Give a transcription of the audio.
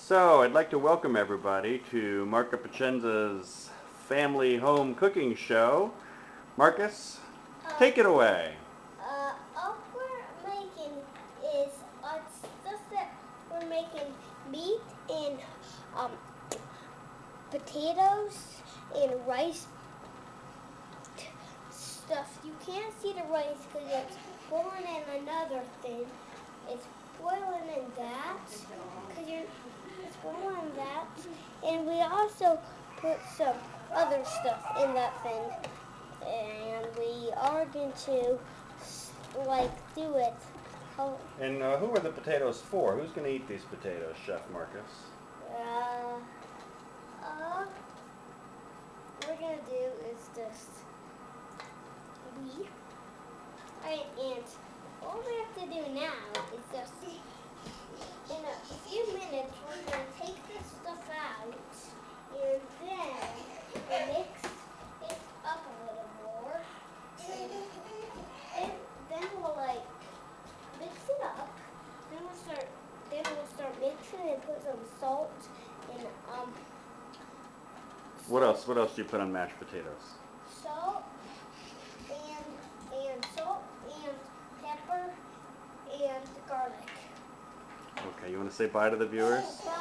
So, I'd like to welcome everybody to Marco Pacenza's family home cooking show. Marcus, take it away. All we're making is stuff that we're making meat and potatoes and rice stuff. You can't see the rice because it's boiling in another thing. It's boiling in that because it's boiling in that, and we also put some other stuff in that thing, and we are going to do it. And who are the potatoes for? Who's going to eat these potatoes, Chef Marcus? What we're going to do is just and all we have to do now is just, in a few minutes, we're going to take this stuff out, and then we'll mix it up a little more, and then we'll mix it up, then we'll start mixing and put some salt and What else do you put on mashed potatoes? salt and salt and pepper and garlic. Okay, you want to say bye to the viewers? Bye.